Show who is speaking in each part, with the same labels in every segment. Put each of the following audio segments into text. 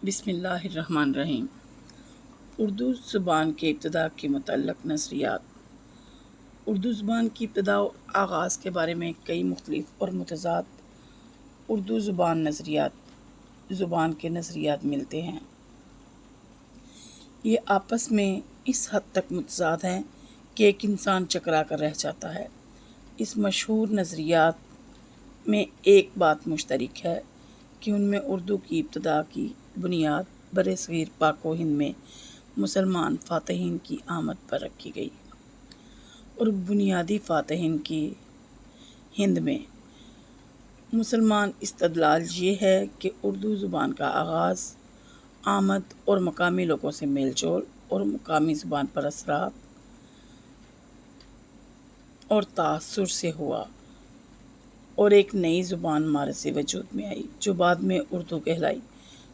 Speaker 1: بسم اللہ الرحمن الرحیم۔ اردو زبان کے ابتدا کے متعلق نظریات۔ اردو زبان کی ابتدا و آغاز کے بارے میں کئی مختلف اور متضاد اردو زبان کے نظریات ملتے ہیں۔ یہ آپس میں اس حد تک متضاد ہیں کہ ایک انسان چکرا کر رہ جاتا ہے۔ اس مشہور نظریات میں ایک بات مشترک ہے کہ ان میں اردو کی ابتدا کی بنیاد برصغیر پاک و ہند میں مسلمان فاتحین کی آمد پر رکھی گئی، اور بنیادی فاتحین کی ہند میں مسلمان استدلال یہ ہے کہ اردو زبان کا آغاز آمد اور مقامی لوگوں سے میل جول اور مقامی زبان پر اثرات اور تاثر سے ہوا، اور ایک نئی زبان مارے سے وجود میں آئی جو بعد میں اردو کہلائی۔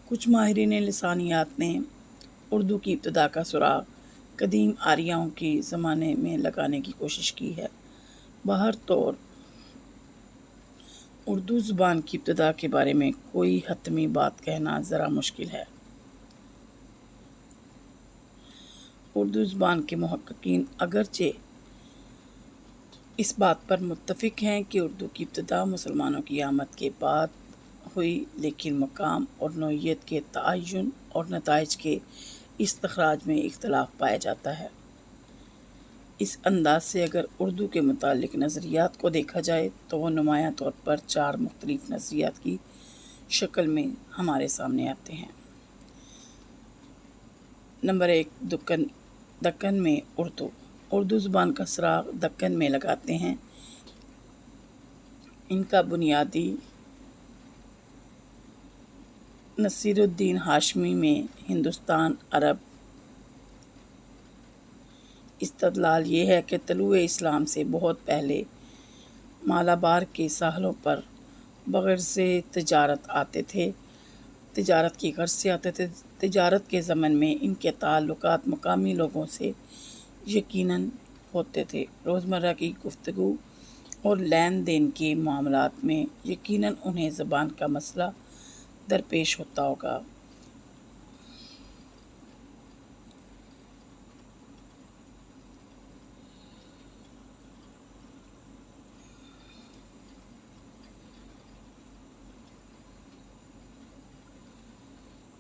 Speaker 1: کچھ ماہرین لسانیات نے اردو کی ابتدا کا سراغ قدیم آریاؤں کے زمانے میں لگانے کی کوشش کی ہے۔ بہر طور اردو زبان کی ابتدا کے بارے میں کوئی حتمی بات کہنا ذرا مشکل ہے۔ اردو زبان کے محققین اگرچہ اس بات پر متفق ہیں کہ اردو کی ابتدا مسلمانوں کی آمد کے بعد ہوئی، لیکن مقام اور نوعیت کے تعین اور نتائج کے استخراج میں اختلاف پایا جاتا ہے۔ اس انداز سے اگر اردو کے متعلق نظریات کو دیکھا جائے تو وہ نمایاں طور پر 4 مختلف نظریات کی شکل میں ہمارے سامنے آتے ہیں۔ نمبر 1، دکن میں اردو زبان کا سراغ دکن میں لگاتے ہیں۔ ان کا بنیادی نصیر الدین ہاشمی میں ہندوستان عرب استدلال یہ ہے کہ طلوع اسلام سے بہت پہلے مالابار کے ساحلوں پر بغرض تجارت کی غرض سے آتے تھے۔ تجارت کے ضمن میں ان کے تعلقات مقامی لوگوں سے یقیناً ہوتے تھے۔ روزمرہ کی گفتگو اور لین دین کے معاملات میں یقیناً انہیں زبان کا مسئلہ درپیش ہوتا ہوگا۔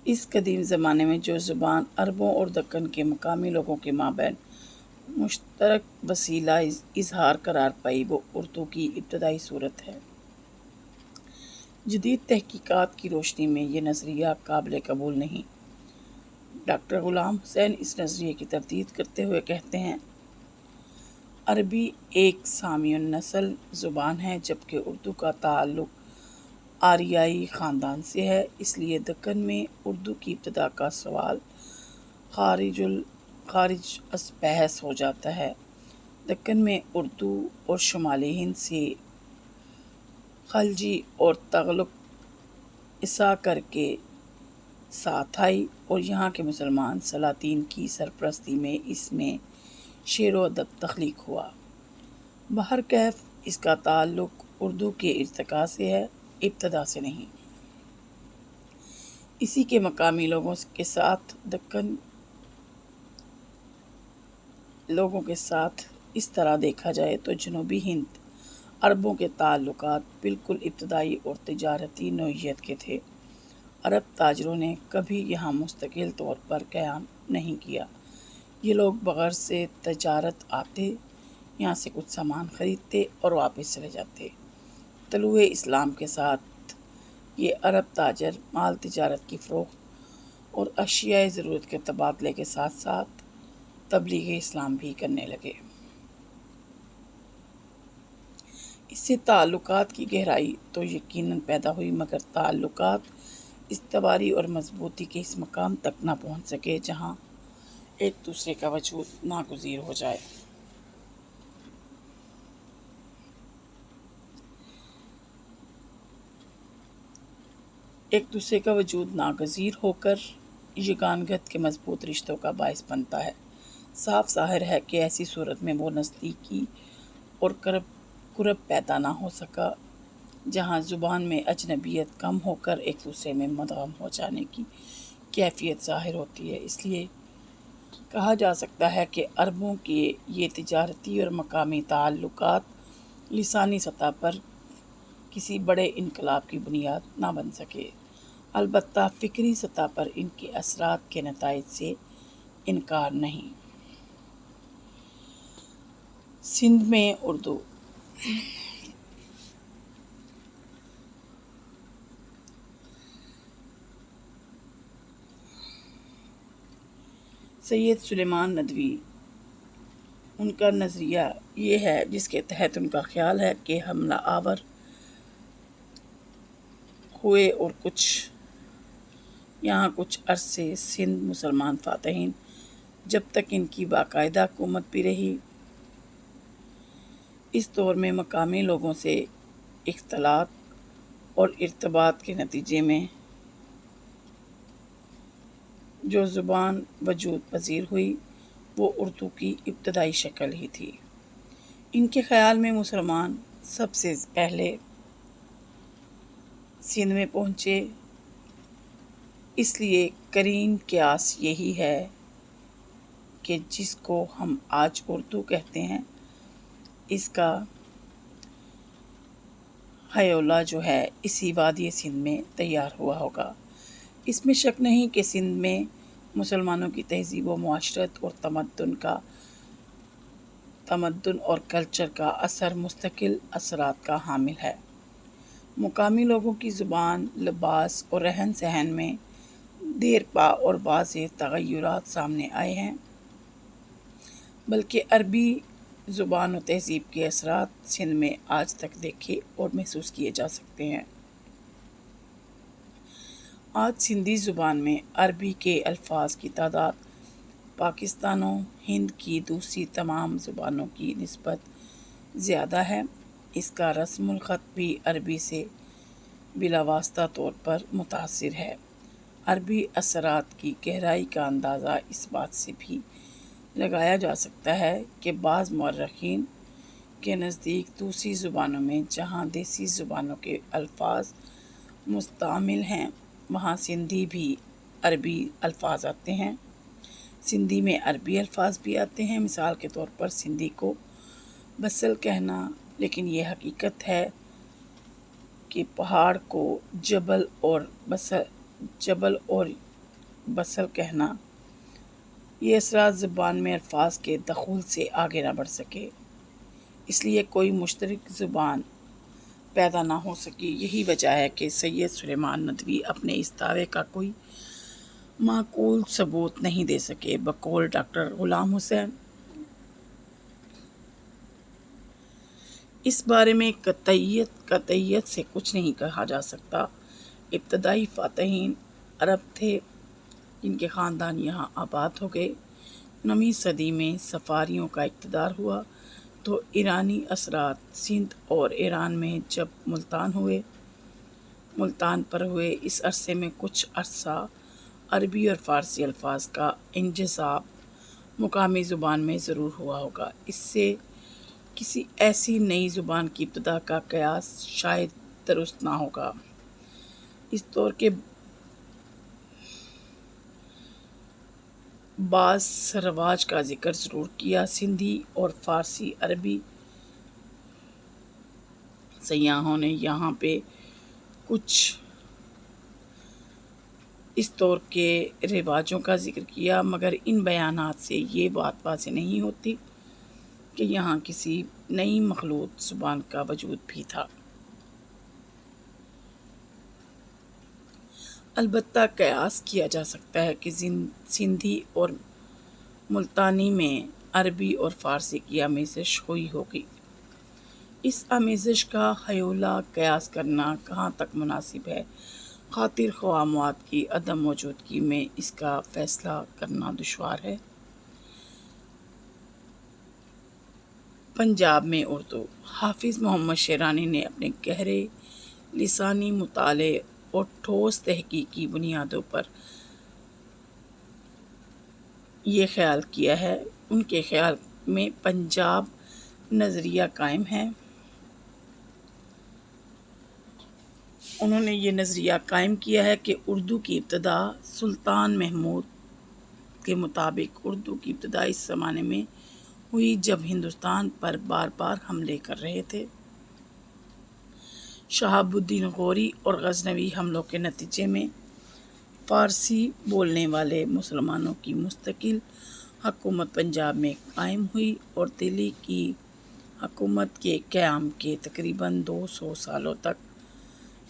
Speaker 1: اس قدیم زمانے میں جو زبان عربوں اور دکن کے مقامی لوگوں کے مابین مشترک وسیلہ اظہار قرار پائی، وہ اردو کی ابتدائی صورت ہے۔ جدید تحقیقات کی روشنی میں یہ نظریہ قابل قبول نہیں۔ ڈاکٹر غلام حسین اس نظریے کی تردید کرتے ہوئے کہتے ہیں، عربی ایک سامی النسل زبان ہے، جبکہ اردو کا تعلق آریائی خاندان سے ہے۔ اس لیے دکن میں اردو کی ابتدا کا سوال خارج از بحث ہو جاتا ہے۔ دکن میں اردو اور شمالی ہند سے خلجی اور تغلق عصا کر کے ساتھ آئی، اور یہاں کے مسلمان سلاطین کی سرپرستی میں اس میں شعر و ادب تخلیق ہوا۔ بہرکیف اس کا تعلق اردو کے ارتقاء سے ہے، ابتدا سے نہیں۔ اسی کے مقامی لوگوں کے ساتھ دکن لوگوں کے ساتھ اس طرح دیکھا جائے تو جنوبی ہند عربوں کے تعلقات بالکل ابتدائی اور تجارتی نوعیت کے تھے۔ عرب تاجروں نے کبھی یہاں مستقل طور پر قیام نہیں کیا۔ یہ لوگ بغرض سے تجارت آتے، یہاں سے کچھ سامان خریدتے اور واپس چلے جاتے۔ طلوع اسلام کے ساتھ یہ عرب تاجر مال تجارت کی فروخت اور اشیائے ضرورت کے تبادلے کے ساتھ ساتھ تبلیغ اسلام بھی کرنے لگے۔ اس سے تعلقات کی گہرائی تو یقیناً پیدا ہوئی، مگر تعلقات استواری اور مضبوطی کے اس مقام تک نہ پہنچ سکے جہاں ایک دوسرے کا وجود ناگزیر ہو جائے۔ ایک دوسرے کا وجود ناگزیر ہو کر یگانگت کے مضبوط رشتوں کا باعث بنتا ہے۔ صاف ظاہر ہے کہ ایسی صورت میں وہ نزدیکی اور قرب پیدا نہ ہو سکا جہاں زبان میں اجنبیت کم ہو کر ایک دوسرے میں مدغم ہو جانے کی کیفیت ظاہر ہوتی ہے۔ اس لیے کہا جا سکتا ہے کہ عربوں کے یہ تجارتی اور مقامی تعلقات لسانی سطح پر کسی بڑے انقلاب کی بنیاد نہ بن سکے، البتہ فکری سطح پر ان کے اثرات کے نتائج سے انکار نہیں۔ سندھ میں اردو۔ سید سلیمان ندوی، ان کا نظریہ یہ ہے جس کے تحت ان کا خیال ہے کہ حملہ آور ہوئے اور یہاں کچھ عرصے سندھ مسلمان فاتحین جب تک ان کی باقاعدہ حکومت بھی رہی، اس دور میں مقامی لوگوں سے اختلاط اور ارتباط کے نتیجے میں جو زبان وجود پذیر ہوئی وہ اردو کی ابتدائی شکل ہی تھی۔ ان کے خیال میں مسلمان سب سے پہلے سندھ میں پہنچے، اس لیے قرین قیاس یہی ہے کہ جس کو ہم آج اردو کہتے ہیں اس کا حیولہ جو ہے اسی وادی سندھ میں تیار ہوا ہوگا۔ اس میں شک نہیں کہ سندھ میں مسلمانوں کی تہذیب و معاشرت اور تمدن اور کلچر کا اثر مستقل اثرات کا حامل ہے۔ مقامی لوگوں کی زبان، لباس اور رہن سہن میں دیرپا اور واضح تغیرات سامنے آئے ہیں، بلکہ عربی زبان و تہذیب کے اثرات سندھ میں آج تک دیکھے اور محسوس کیے جا سکتے ہیں۔ آج سندھی زبان میں عربی کے الفاظ کی تعداد پاکستان و ہند کی دوسری تمام زبانوں کی نسبت زیادہ ہے۔ اس کا رسم الخط بھی عربی سے بلا واسطہ طور پر متاثر ہے۔ عربی اثرات کی گہرائی کا اندازہ اس بات سے بھی لگایا جا سکتا ہے کہ بعض مورخین کے نزدیک دوسری زبانوں میں جہاں دیسی زبانوں کے الفاظ مستعمل ہیں وہاں سندھی بھی عربی الفاظ آتے ہیں۔ سندھی میں عربی الفاظ بھی آتے ہیں، مثال کے طور پر سندھی کو بسل کہنا، لیکن یہ حقیقت ہے کہ پہاڑ کو جبل اور بسل کہنا، یہ اثرات زبان میں الفاظ کے دخول سے آگے نہ بڑھ سکے، اس لیے کوئی مشترک زبان پیدا نہ ہو سکی۔ یہی وجہ ہے کہ سید سلیمان ندوی اپنے اس دعوے کا کوئی معقول ثبوت نہیں دے سکے۔ بقول ڈاکٹر غلام حسین، اس بارے میں قطعیت سے کچھ نہیں کہا جا سکتا۔ ابتدائی فاتحین عرب تھے جن کے خاندان یہاں آباد ہو گئے۔ 9ویں صدی میں صفاریوں کا اقتدار ہوا تو ایرانی اثرات سندھ اور ایران میں جب ملتان پر ہوئے، اس عرصے میں کچھ عرصہ عربی اور فارسی الفاظ کا انجذاب مقامی زبان میں ضرور ہوا ہوگا۔ اس سے کسی ایسی نئی زبان کی ابتدا کا قیاس شاید درست نہ ہوگا۔ اس دور کے بعض رواج کا ذکر ضرور کیا۔ سندھی اور فارسی عربی سیاحوں نے یہاں پہ کچھ اس دور کے رواجوں کا ذکر کیا، مگر ان بیانات سے یہ بات واضح نہیں ہوتی کہ یہاں کسی نئی مخلوط زبان کا وجود بھی تھا۔ البتہ قیاس کیا جا سکتا ہے کہ سندھی اور ملتانی میں عربی اور فارسی کی آمیزش ہوئی ہوگی۔ اس آمیزش کا حیولہ قیاس کرنا کہاں تک مناسب ہے، خاطر خواہ مواد کی عدم موجودگی میں اس کا فیصلہ کرنا دشوار ہے۔ پنجاب میں اردو۔ حافظ محمد شیرانی نے اپنے گہرے لسانی مطالعے اور ٹھوس تحقیقی بنیادوں پر یہ خیال کیا ہے۔ ان کے خیال میں پنجاب نظریہ قائم ہے انہوں نے یہ نظریہ قائم کیا ہے کہ اردو کی ابتدا سلطان محمود کے مطابق اردو کی ابتدا اس زمانے میں ہوئی جب ہندوستان پر بار بار حملے کر رہے تھے۔ شہاب الدین غوری اور غزنوی حملوں کے نتیجے میں فارسی بولنے والے مسلمانوں کی مستقل حکومت پنجاب میں قائم ہوئی اور دلی کی حکومت کے قیام کے تقریباً 200 سالوں تک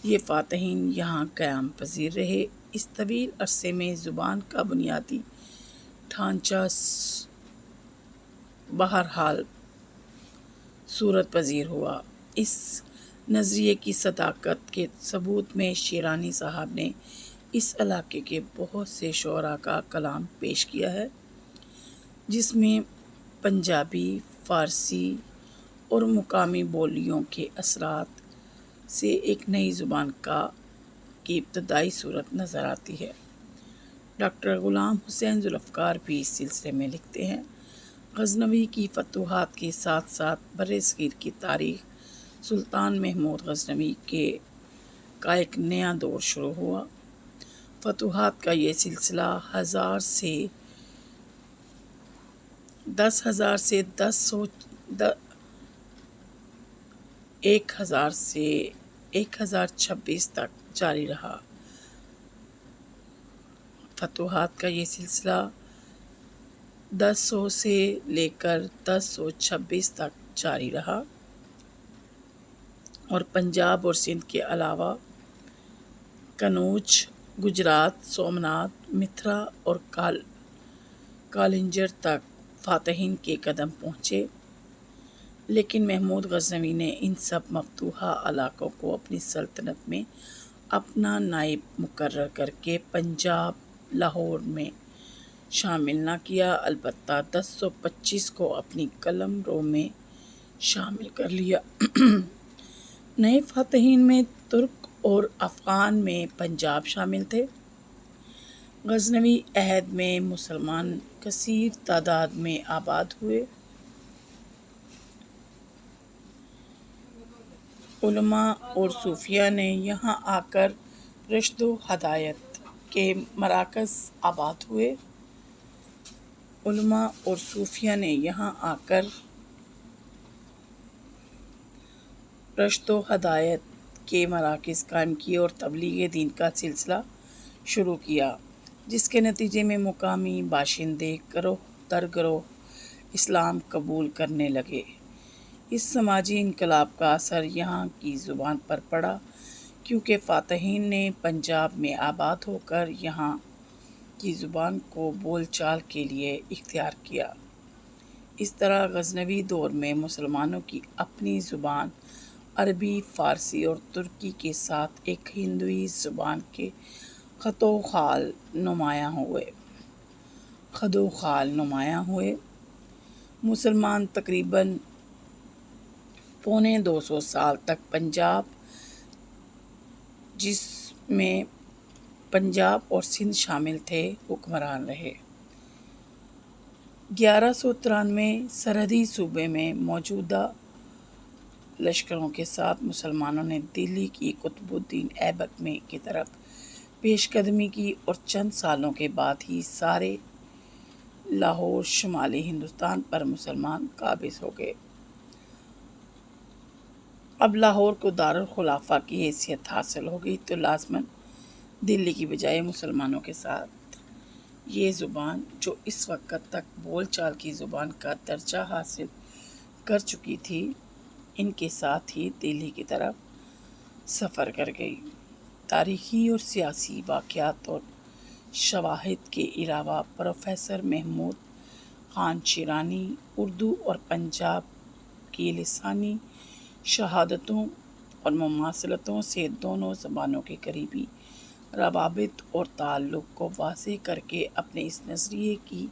Speaker 1: یہ فاتحین یہاں قیام پذیر رہے۔ اس طویل عرصے میں زبان کا بنیادی ڈھانچہ بہرحال صورت پذیر ہوا۔ اس نظریے کی صداقت کے ثبوت میں شیرانی صاحب نے اس علاقے کے بہت سے شعراء کا کلام پیش کیا ہے، جس میں پنجابی، فارسی اور مقامی بولیوں کے اثرات سے ایک نئی زبان کی ابتدائی صورت نظر آتی ہے۔ ڈاکٹر غلام حسین ذوالفقار بھی اس سلسلے میں لکھتے ہیں: غزنوی کی فتوحات کے ساتھ ساتھ برصغیر کی تاریخ سلطان محمود غزنوی کا ایک نیا دور شروع ہوا۔ فتوحات کا یہ سلسلہ 1000 سے 1026 تک جاری رہا۔ فتوحات کا یہ سلسلہ 1000 سے لے کر 1026 تک جاری رہا اور پنجاب اور سندھ کے علاوہ کنوج، گجرات، سومنات، متھرا اور کالنجر تک فاتحین کے قدم پہنچے، لیکن محمود غزنوی نے ان سب مفتوحہ علاقوں کو اپنی سلطنت میں اپنا نائب مقرر کر کے پنجاب لاہور میں شامل نہ کیا، البتہ 1025 کو اپنی قلم رو میں شامل کر لیا۔ نئے فاتحین میں ترک اور افغان میں پنجاب شامل تھے۔ غزنوی عہد میں مسلمان کثیر تعداد میں آباد ہوئے۔ علماء اور صوفیہ نے یہاں آ کر رشد و ہدایت کے مراکز آباد ہوئے۔ علماء اور صوفیہ نے یہاں آ کر رشد و ہدایت کے مراکز قائم کیے اور تبلیغ دین کا سلسلہ شروع کیا، جس کے نتیجے میں مقامی باشندے گروہ در گروہ اسلام قبول کرنے لگے۔ اس سماجی انقلاب کا اثر یہاں کی زبان پر پڑا، کیونکہ فاتحین نے پنجاب میں آباد ہو کر یہاں کی زبان کو بول چال کے لیے اختیار کیا۔ اس طرح غزنوی دور میں مسلمانوں کی اپنی زبان عربی، فارسی اور ترکی کے ساتھ ایک ہندوئی زبان کے خط و خال نمایاں ہوئے۔ مسلمان تقریباً 250 سال تک پنجاب، جس میں پنجاب اور سندھ شامل تھے، حکمران رہے۔ 1193 سرحدی صوبے میں موجودہ لشکروں کے ساتھ مسلمانوں نے دلی کی قطب الدین ایبک کی طرف پیش قدمی کی اور چند سالوں کے بعد ہی سارے لاہور شمالی ہندوستان پر مسلمان قابض ہو گئے۔ اب لاہور کو دارالخلافہ کی حیثیت حاصل ہو گئی تو لازماً دلی کی بجائے مسلمانوں کے ساتھ یہ زبان، جو اس وقت تک بول چال کی زبان کا درجہ حاصل کر چکی تھی، ان کے ساتھ ہی دلی کی طرف سفر کر گئی۔ تاریخی اور سیاسی واقعات اور شواہد کے علاوہ پروفیسر محمود خان شیرانی اردو اور پنجاب کی لسانی شہادتوں اور مماثلتوں سے دونوں زبانوں کے قریبی روابط اور تعلق کو واضح کر کے اپنے اس نظریے کی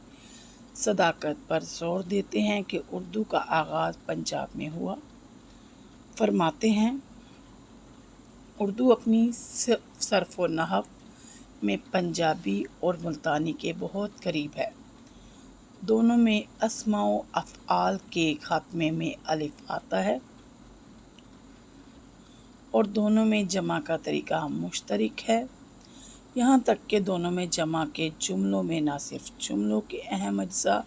Speaker 1: صداقت پر زور دیتے ہیں کہ اردو کا آغاز پنجاب میں ہوا۔ فرماتے ہیں: اردو اپنی صرف و نحو میں پنجابی اور ملتانی کے بہت قریب ہے۔ دونوں میں اسماء و افعال کے خاتمے میں الف آتا ہے اور دونوں میں جمع کا طریقہ مشترک ہے، یہاں تک کہ دونوں میں جمع کے جملوں میں نہ صرف جملوں کے اہم اجزاء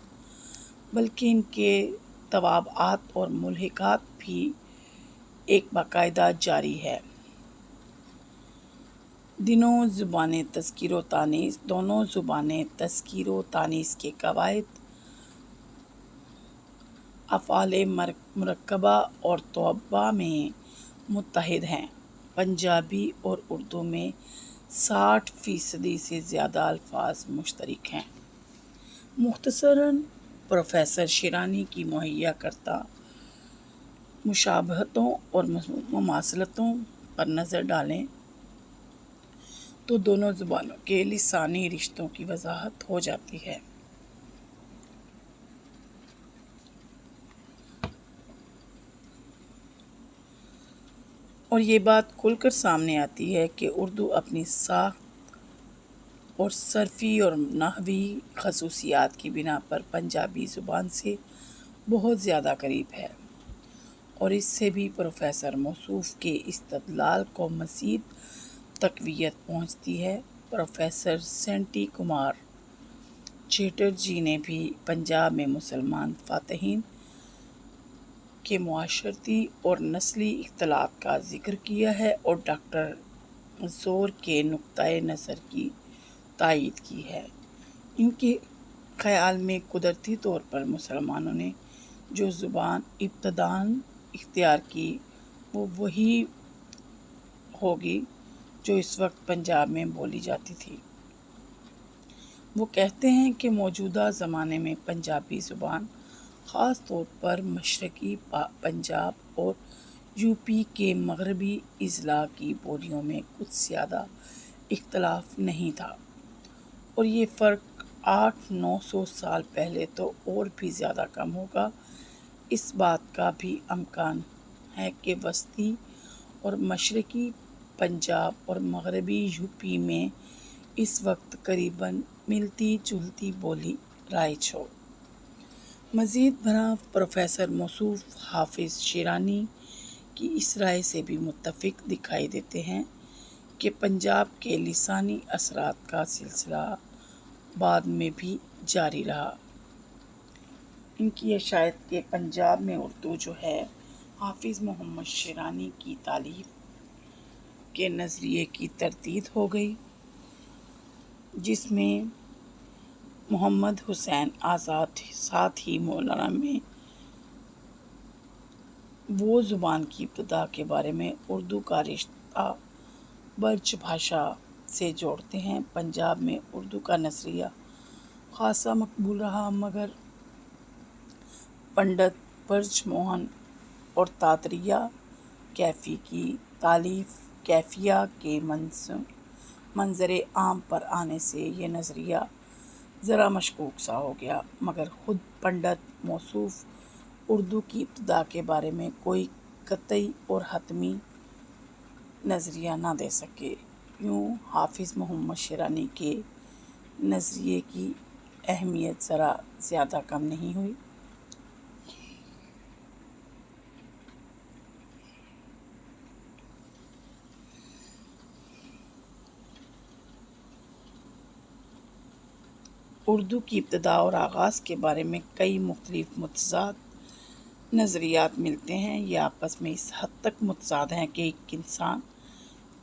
Speaker 1: بلکہ ان کے توابعات اور ملحقات بھی ایک باقاعدہ جاری ہے۔ دونوں زبانیں تذکیر و تانیث کے قواعد، افعال مرکبہ اور توابع میں متحد ہیں۔ پنجابی اور اردو میں 60% سے زیادہ الفاظ مشترک ہیں۔ مختصراً پروفیسر شیرانی کی مہیا کردہ مشابہتوں اور مماثلتوں پر نظر ڈالیں تو دونوں زبانوں کے لسانی رشتوں کی وضاحت ہو جاتی ہے۔ اور یہ بات کھل کر سامنے آتی ہے کہ اردو اپنی ساخت اور صرفی اور نحوی خصوصیات کی بنا پر پنجابی زبان سے بہت زیادہ قریب ہے، اور اس سے بھی پروفیسر موصوف کے استدلال کو مزید تقویت پہنچتی ہے۔ پروفیسر سینٹی کمار چیٹرجی نے بھی پنجاب میں مسلمان فاتحین کے معاشرتی اور نسلی اختلاط کا ذکر کیا ہے اور ڈاکٹر زور کے نقطۂ نظر کی تائید کی ہے۔ ان کے خیال میں قدرتی طور پر مسلمانوں نے جو زبان ابتداً اختیار کی وہ وہی ہوگی جو اس وقت پنجاب میں بولی جاتی تھی۔ وہ کہتے ہیں کہ موجودہ زمانے میں پنجابی زبان خاص طور پر مشرقی پنجاب اور یو پی کے مغربی اضلاع کی بولیوں میں کچھ زیادہ اختلاف نہیں تھا، اور یہ فرق 800-900 سال پہلے تو اور بھی زیادہ کم ہوگا۔ اس بات کا بھی امکان ہے کہ وسطی اور مشرقی پنجاب اور مغربی یو پی میں اس وقت قریباً ملتی جلتی بولی رائج ہو۔ مزید برآں پروفیسر موصوف حافظ شیرانی کی اس رائے سے بھی متفق دکھائی دیتے ہیں کہ پنجاب کے لسانی اثرات کا سلسلہ بعد میں بھی جاری رہا۔ ان کی یہ شاید کہ پنجاب میں اردو جو ہے حافظ محمد شیرانی کی تالیف کے نظریے کی تردید ہو گئی، جس میں محمد حسین آزاد ساتھ ہی مولانا میں وہ زبان کی ابتدا کے بارے میں اردو کا رشتہ برج بھاشا سے جوڑتے ہیں۔ پنجاب میں اردو کا نظریہ خاصا مقبول رہا، مگر پنڈت برج موہن اور تاتریہ کیفی کی تالیف کیفیہ کے منظر عام پر آنے سے یہ نظریہ ذرا مشکوک سا ہو گیا، مگر خود پنڈت موصوف اردو کی ابتدا کے بارے میں کوئی قطعی اور حتمی نظریہ نہ دے سکے۔ یوں حافظ محمد شیرانی کے نظریے کی اہمیت ذرا زیادہ کم نہیں ہوئی۔ اردو کی ابتدا اور آغاز کے بارے میں کئی مختلف متضاد نظریات ملتے ہیں۔ یہ آپس میں اس حد تک متضاد ہیں کہ ایک انسان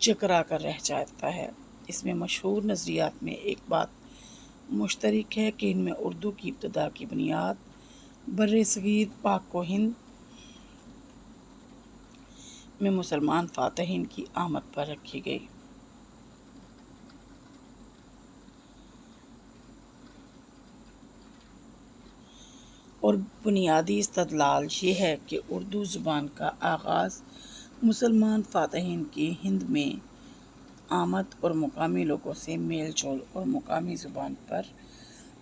Speaker 1: چکرا کر رہ جاتا ہے۔ اس میں مشہور نظریات میں ایک بات مشترک ہے کہ ان میں اردو کی ابتدا کی بنیاد برصغیر پاک و ہند میں مسلمان فاتحین کی آمد پر رکھی گئی۔ اور بنیادی استدلال یہ ہے کہ اردو زبان کا آغاز مسلمان فاتحین کی ہند میں آمد اور مقامی لوگوں سے میل جول اور مقامی زبان پر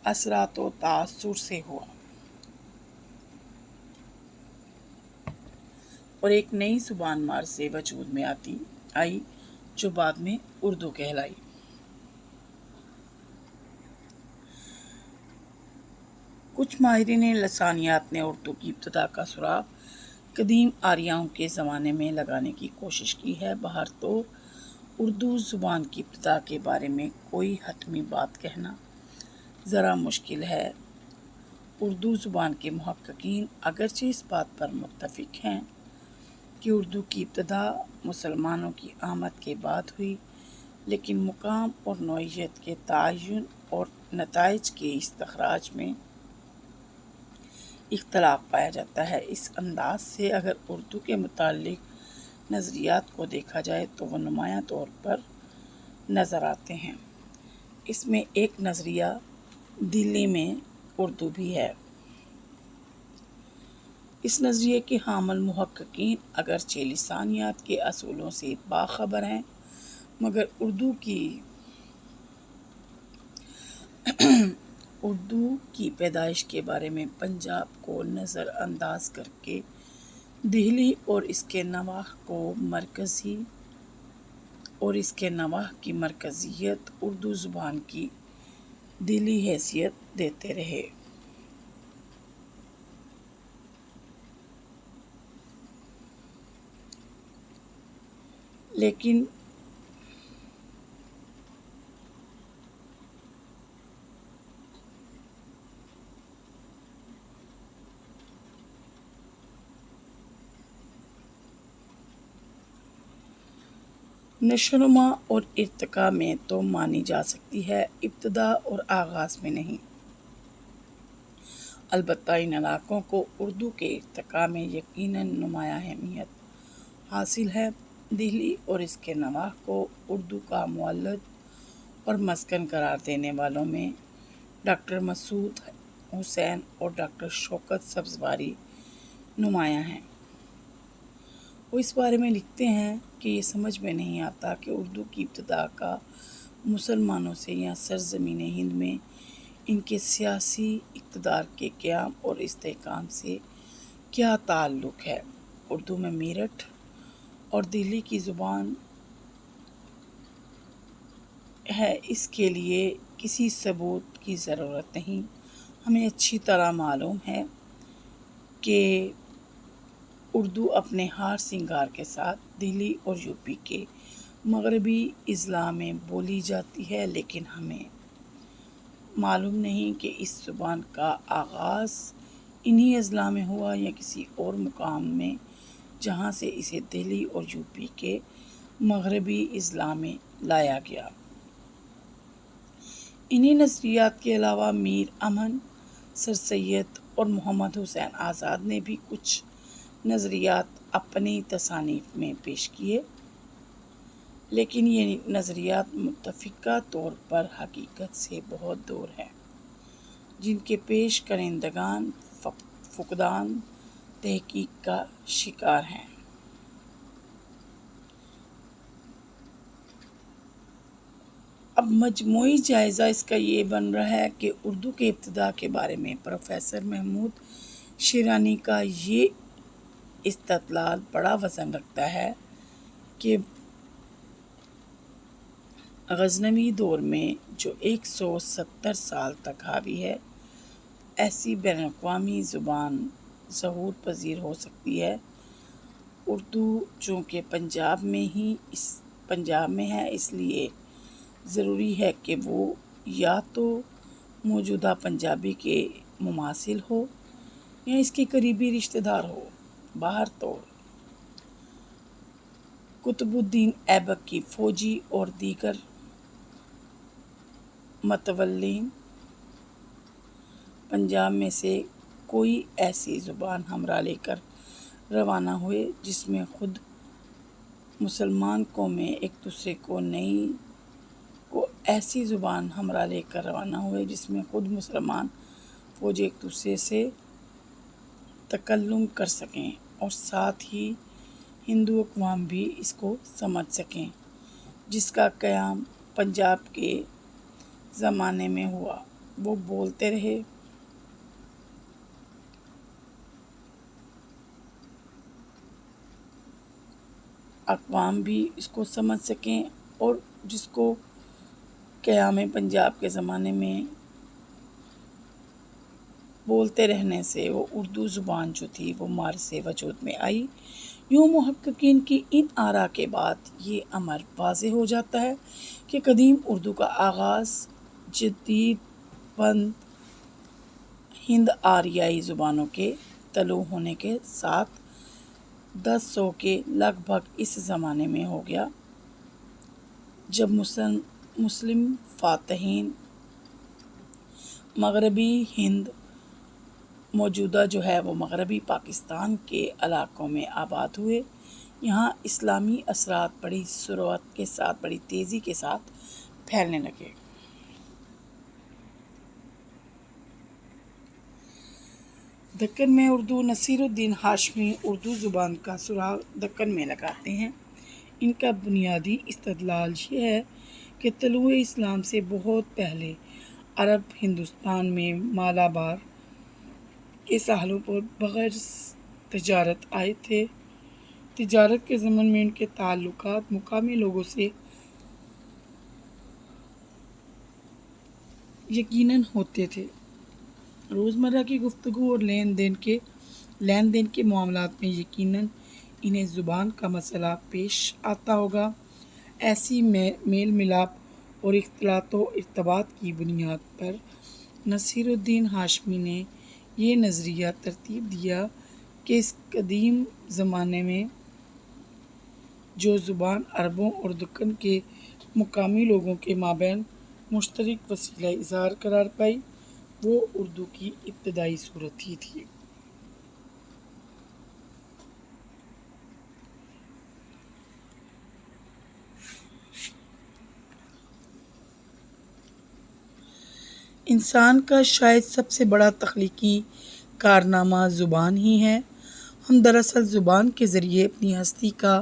Speaker 1: اثرات و تاثر سے ہوا، اور ایک نئی زبان مارچ سے وجود میں آئی جو بعد میں اردو کہلائی۔ کچھ ماہرین لسانیات نے اردو کی ابتدا کا سراغ قدیم آریاؤں کے زمانے میں لگانے کی کوشش کی ہے۔ باہر تو اردو زبان کی ابتدا کے بارے میں کوئی حتمی بات کہنا ذرا مشکل ہے۔ اردو زبان کے محققین اگرچہ اس بات پر متفق ہیں کہ اردو کی ابتدا مسلمانوں کی آمد کے بعد ہوئی، لیکن مقام اور نوعیت کے تعین اور نتائج کے استخراج میں اختلاف پایا جاتا ہے۔ اس انداز سے اگر اردو کے متعلق نظریات کو دیکھا جائے تو وہ نمایاں طور پر نظر آتے ہیں۔ اس میں ایک نظریہ دلی میں اردو بھی ہے۔ اس نظریے کے حامل محققین اگرچہ لسانیات کے اصولوں سے باخبر ہیں، مگر اردو کی پیدائش کے بارے میں پنجاب کو نظر انداز کر کے دہلی اور اس کے نواح کی مرکزیت اردو زبان کی دلی حیثیت دیتے رہے۔ لیکن نشوونما اور ارتقاء میں تو مانی جا سکتی ہے، ابتدا اور آغاز میں نہیں۔ البتہ ان علاقوں کو اردو کے ارتقاء میں یقیناً نمایاں اہمیت حاصل ہے۔ دہلی اور اس کے نواح کو اردو کا مولد اور مسکن قرار دینے والوں میں ڈاکٹر مسعود حسین اور ڈاکٹر شوکت سبزواری نمایاں ہیں۔ وہ اس بارے میں لکھتے ہیں کہ یہ سمجھ میں نہیں آتا کہ اردو کی ابتدا کا مسلمانوں سے یا سرزمین ہند میں ان کے سیاسی اقتدار کے قیام اور استحکام سے کیا تعلق ہے۔ اردو میں میرٹھ اور دہلی کی زبان ہے، اس کے لیے کسی ثبوت کی ضرورت نہیں۔ ہمیں اچھی طرح معلوم ہے کہ اردو اپنے ہار سنگار کے ساتھ دہلی اور یوپی کے مغربی اضلاع میں بولی جاتی ہے، لیکن ہمیں معلوم نہیں کہ اس زبان کا آغاز انہی اضلاع میں ہوا یا کسی اور مقام میں جہاں سے اسے دہلی اور یوپی کے مغربی اضلاع میں لایا گیا۔ انہی نظریات کے علاوہ میر امن، سر سید اور محمد حسین آزاد نے بھی کچھ نظریات اپنی تصانیف میں پیش کیے، لیکن یہ نظریات متفقہ طور پر حقیقت سے بہت دور ہیں، جن کے پیش کنندگان فقدان تحقیق کا شکار ہیں۔ اب مجموعی جائزہ اس کا یہ بن رہا ہے کہ اردو کے ابتدا کے بارے میں پروفیسر محمود شیرانی کا یہ استدلال بڑا وزن رکھتا ہے کہ غزنوی دور میں جو 170 سال تک حاوی ہے، ایسی بین الاقوامی زبان ظہور پذیر ہو سکتی ہے۔ اردو چونکہ پنجاب میں ہے، اس لیے ضروری ہے کہ وہ یا تو موجودہ پنجابی کے مماثل ہو یا اس کے قریبی رشتہ دار ہو۔ باہر تو قطب الدین ایبک کی فوجی اور دیگر متولین پنجاب میں سے کوئی ایسی زبان ہمراہ لے کر روانہ ہوئے جس میں خود مسلمان قومیں ایک دوسرے کو ایسی زبان ہمراہ لے کر روانہ ہوئے جس میں خود مسلمان فوجیں ایک دوسرے سے تکلم کر سکیں اور ساتھ ہی ہندو اقوام بھی اس کو سمجھ سکیں، جس کا قیام پنجاب کے زمانے میں ہوا۔ وہ بولتے رہے، اقوام بھی اس کو سمجھ سکیں، اور جس کو قیام پنجاب کے زمانے میں بولتے رہنے سے وہ اردو زبان جو تھی وہ مار سے وجود میں آئی۔ یوں محققین کی ان آراء کے بعد یہ امر واضح ہو جاتا ہے کہ قدیم اردو کا آغاز جدید پند ہند آریائی زبانوں کے طلوع ہونے کے ساتھ 1000 کے لگ بھگ اس زمانے میں ہو گیا جب مسلم فاتحین مغربی ہند، موجودہ جو ہے وہ مغربی پاکستان کے علاقوں میں آباد ہوئے۔ یہاں اسلامی اثرات بڑی سرعت کے ساتھ، بڑی تیزی کے ساتھ پھیلنے لگے۔ دکن میں اردو نصیر الدین ہاشمی اردو زبان کا سراغ دکن میں لگاتے ہیں۔ ان کا بنیادی استدلال یہ ہے کہ طلوع اسلام سے بہت پہلے عرب ہندوستان میں مالابار کے ساحلوں پر بغرض تجارت آئے تھے۔ تجارت کے ضمن میں ان کے تعلقات مقامی لوگوں سے یقیناً ہوتے تھے۔ روزمرہ کی گفتگو اور لین دین کے معاملات میں یقیناً انہیں زبان کا مسئلہ پیش آتا ہوگا۔ ایسی میل ملاپ اور اختلاط و ارتباط کی بنیاد پر نصیر الدین ہاشمی نے یہ نظریہ ترتیب دیا کہ اس قدیم زمانے میں جو زبان عربوں اور دکن کے مقامی لوگوں کے مابین مشترک وسیلہ اظہار قرار پائی وہ اردو کی ابتدائی صورت ہی تھی۔ انسان کا شاید سب سے بڑا تخلیقی کارنامہ زبان ہی ہے۔ ہم دراصل زبان کے ذریعے اپنی ہستی کا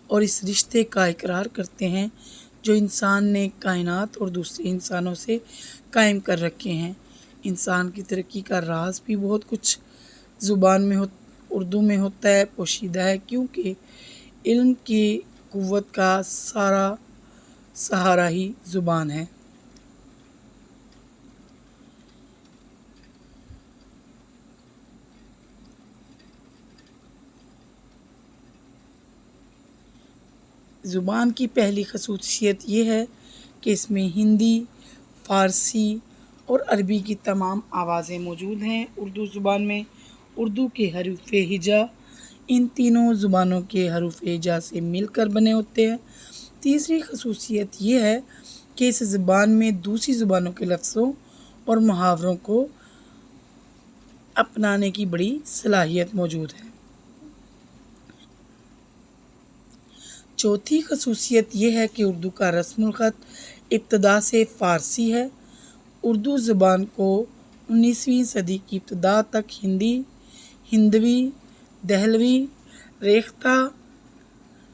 Speaker 1: اور اس رشتے کا اقرار کرتے ہیں جو انسان نے کائنات اور دوسرے انسانوں سے قائم کر رکھے ہیں۔ انسان کی ترقی کا راز بھی بہت کچھ زبان میں اردو میں ہوتا ہے، پوشیدہ ہے، کیونکہ علم کی قوت کا سارا سہارا ہی زبان ہے۔ زبان کی پہلی خصوصیت یہ ہے کہ اس میں ہندی، فارسی اور عربی کی تمام آوازیں موجود ہیں۔ اردو زبان میں اردو کے حروف ہجا ان تینوں زبانوں کے حروف ہجا سے مل کر بنے ہوتے ہیں۔ تیسری خصوصیت یہ ہے کہ اس زبان میں دوسری زبانوں کے لفظوں اور محاوروں کو اپنانے کی بڑی صلاحیت موجود ہے۔ چوتھی خصوصیت یہ ہے کہ اردو کا رسم الخط ابتدا سے فارسی ہے۔ اردو زبان کو 19ویں صدی کی ابتدا تک ہندی، ہندوی، دہلوی، ریختہ،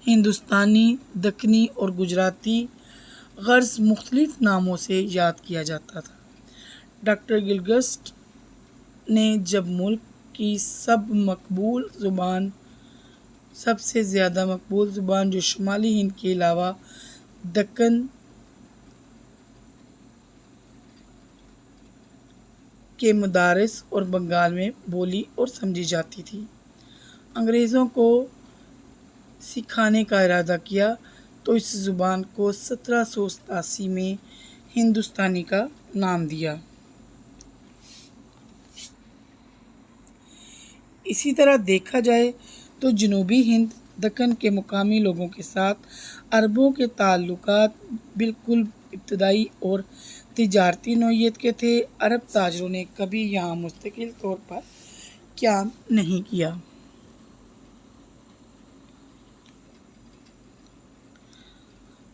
Speaker 1: ہندوستانی، دکنی اور گجراتی غرض مختلف ناموں سے یاد کیا جاتا تھا۔ ڈاکٹر گلگسٹ نے جب ملک کی سب سے زیادہ مقبول زبان جو شمالی ہند کے علاوہ دکن کے مدارس اور بنگال میں بولی اور سمجھی جاتی تھی، انگریزوں کو سکھانے کا ارادہ کیا تو اس زبان کو 1787 میں ہندوستانی کا نام دیا۔ اسی طرح دیکھا جائے تو جنوبی ہند دکن کے مقامی لوگوں کے ساتھ عربوں کے تعلقات بالکل ابتدائی اور تجارتی نوعیت کے تھے۔ عرب تاجروں نے کبھی یہاں مستقل طور پر قیام نہیں کیا۔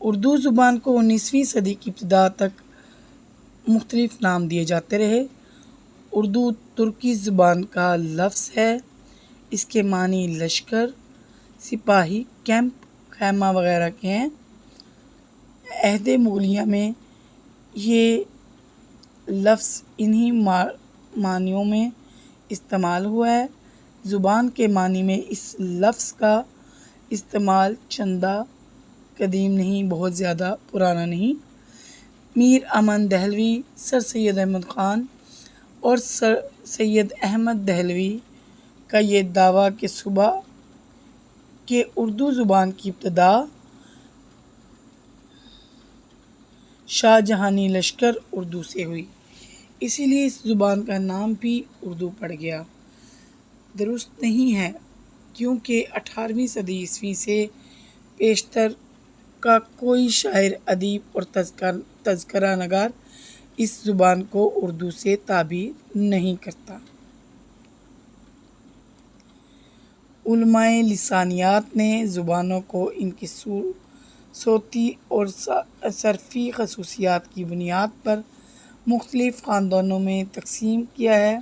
Speaker 1: اردو زبان کو 19ویں صدی کی ابتدا تک مختلف نام دیے جاتے رہے۔ اردو ترکی زبان کا لفظ ہے۔ اس کے معنی لشکر، سپاہی، کیمپ، خیمہ وغیرہ کے ہیں۔ عہد مغلیہ میں یہ لفظ انہی معنیوں میں استعمال ہوا ہے۔ زبان کے معنی میں اس لفظ کا استعمال چندہ قدیم نہیں، بہت زیادہ پرانا نہیں۔ میر امن دہلوی، سر سید احمد خان اور سید احمد دہلوی کا یہ دعویٰ کہ صبح کہ اردو زبان کی ابتدا شاہ جہانی لشکر اردو سے ہوئی، اسی لیے اس زبان کا نام بھی اردو پڑ گیا، درست نہیں ہے، کیونکہ 18ویں صدی عیسوی سے پیشتر کا کوئی شاعر، ادیب اور تذکرہ نگار اس زبان کو اردو سے تعبیر نہیں کرتا۔ علماء لسانیات نے زبانوں کو ان کی صوتی اور صرفی خصوصیات کی بنیاد پر مختلف خاندانوں میں تقسیم کیا ہے۔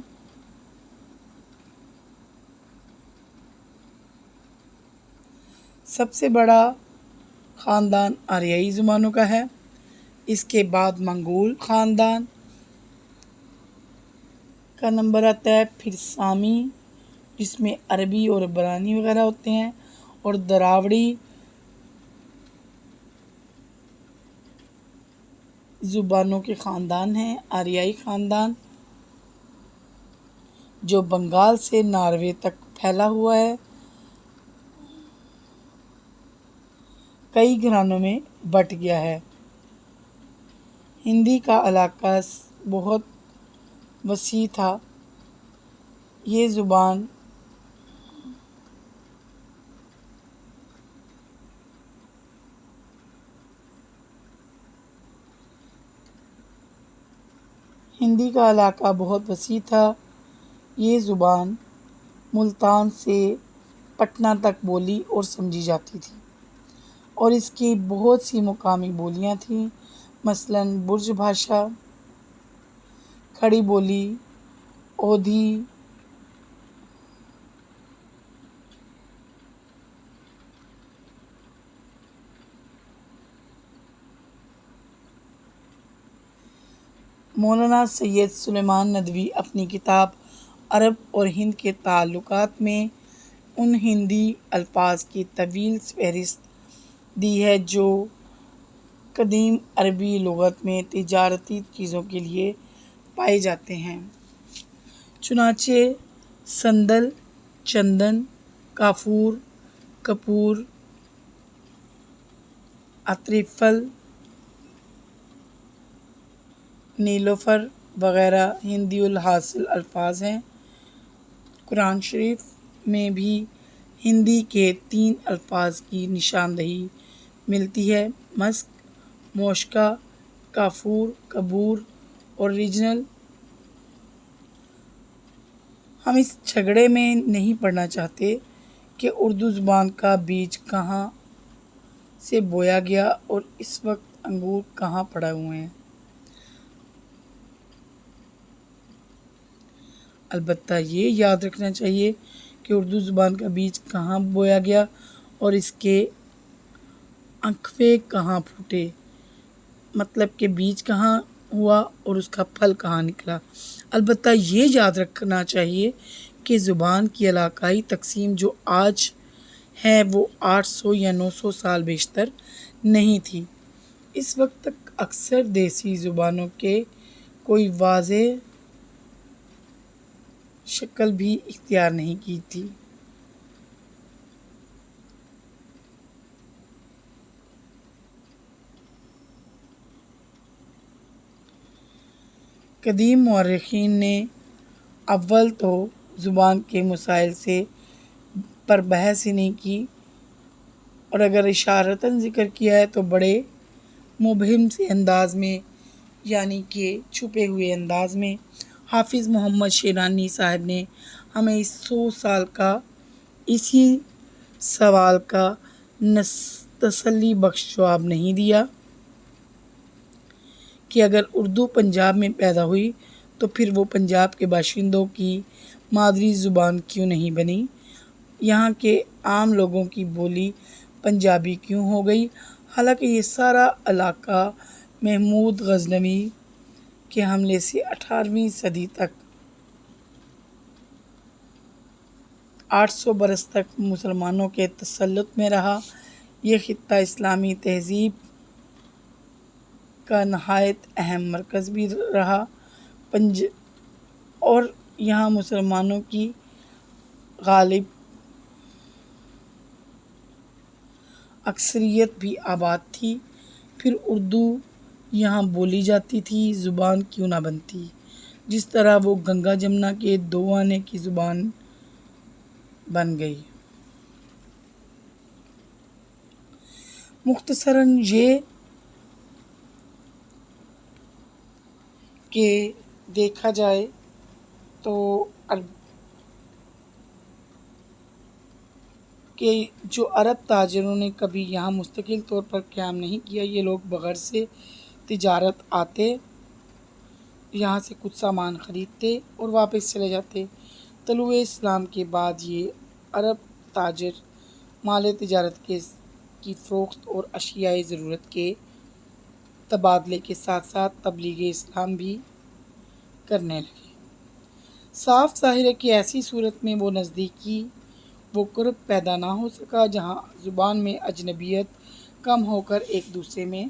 Speaker 1: سب سے بڑا خاندان آریائی زبانوں کا ہے، اس کے بعد منگول خاندان کا نمبر آتا ہے، پھر سامی جس میں عربی اور عبرانی وغیرہ ہوتے ہیں، اور دراوڑی زبانوں کے خاندان ہیں۔ آریائی خاندان جو بنگال سے ناروے تک پھیلا ہوا ہے، کئی گھرانوں میں بٹ گیا ہے۔ ہندی کا علاقہ بہت وسیع تھا، یہ زبان ملتان سے پٹنہ تک بولی اور سمجھی جاتی تھی، اور اس کی بہت سی مقامی بولیاں تھیں، مثلاً برج بھاشا، کھڑی بولی، اودھی، مولانا سید سلیمان ندوی اپنی کتاب عرب اور ہند کے تعلقات میں ان ہندی الفاظ کی طویل فہرست دی ہے جو قدیم عربی لغت میں تجارتی چیزوں کے لیے پائے جاتے ہیں، چنانچہ سندل، چندن، کافور، کپور، عطر فل، نیلوفر وغیرہ ہندی الاصل الفاظ ہیں۔ قرآن شریف میں بھی ہندی کے 3 الفاظ کی نشاندہی ملتی ہے، مسک، موشقہ، کافور، کپور اور ریجنل۔ ہم اس جھگڑے میں نہیں پڑنا چاہتے کہ اردو زبان کا بیج کہاں سے بویا گیا اور اس وقت انگور کہاں پڑے ہوئے ہیں۔ البتہ یہ یاد رکھنا چاہیے کہ اردو زبان کا بیج کہاں بویا گیا اور اس کے انکھوے کہاں پھوٹے، مطلب کہ بیج کہاں ہوا اور اس کا پھل کہاں نکلا۔ البتہ یہ یاد رکھنا چاہیے کہ زبان کی علاقائی تقسیم جو آج ہے وہ 800 یا 900 سال بیشتر نہیں تھی۔ اس وقت تک اکثر دیسی زبانوں کے کوئی واضح شکل بھی اختیار نہیں کی تھی۔ قدیم مورخین نے اول تو زبان کے مسائل پر بحث ہی نہیں کی، اور اگر اشارتاً ذکر کیا ہے تو بڑے مبہم سے انداز میں، یعنی کہ چھپے ہوئے انداز میں۔ حافظ محمد شیرانی صاحب نے ہمیں اس 100 سال کا اسی سوال کا تسلی بخش جواب نہیں دیا کہ اگر اردو پنجاب میں پیدا ہوئی تو پھر وہ پنجاب کے باشندوں کی مادری زبان کیوں نہیں بنی، یہاں کے عام لوگوں کی بولی پنجابی کیوں ہو گئی، حالانکہ یہ سارا علاقہ محمود غزنوی کے حملے سے 18ویں صدی تک 800 برس تک مسلمانوں کے تسلط میں رہا۔ یہ خطہ اسلامی تہذیب کا نہایت اہم مرکز بھی رہا، اور یہاں مسلمانوں کی غالب اکثریت بھی آباد تھی۔ پھر اردو یہاں بولی جاتی تھی، زبان کیوں نہ بنتی، جس طرح وہ گنگا جمنا کے دو آنے کی زبان بن گئی۔ مختصراً یہ کہ دیکھا جائے تو جو عرب تاجروں نے کبھی یہاں مستقل طور پر قیام نہیں کیا، یہ لوگ بغیر سے تجارت آتے، یہاں سے کچھ سامان خریدتے اور واپس چلے جاتے۔ طلوع اسلام کے بعد یہ عرب تاجر مال تجارت کی فروخت اور اشیائے ضرورت کے تبادلے کے ساتھ ساتھ تبلیغ اسلام بھی کرنے لگے۔ صاف ظاہر ہے کہ ایسی صورت میں وہ قرب پیدا نہ ہو سکا جہاں زبان میں اجنبیت کم ہو کر ایک دوسرے میں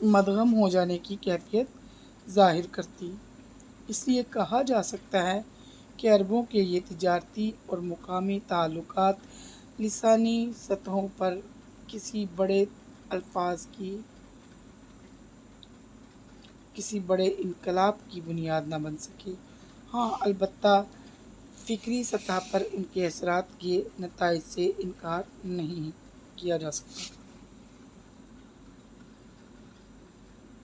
Speaker 1: مدغم ہو جانے کی کیفیت ظاہر کرتی۔ اس لیے کہا جا سکتا ہے کہ عربوں کے یہ تجارتی اور مقامی تعلقات لسانی سطحوں پر کسی بڑے انقلاب کی بنیاد نہ بن سکے۔ ہاں، البتہ فکری سطح پر ان کے اثرات کے نتائج سے انکار نہیں کیا جا سکتا۔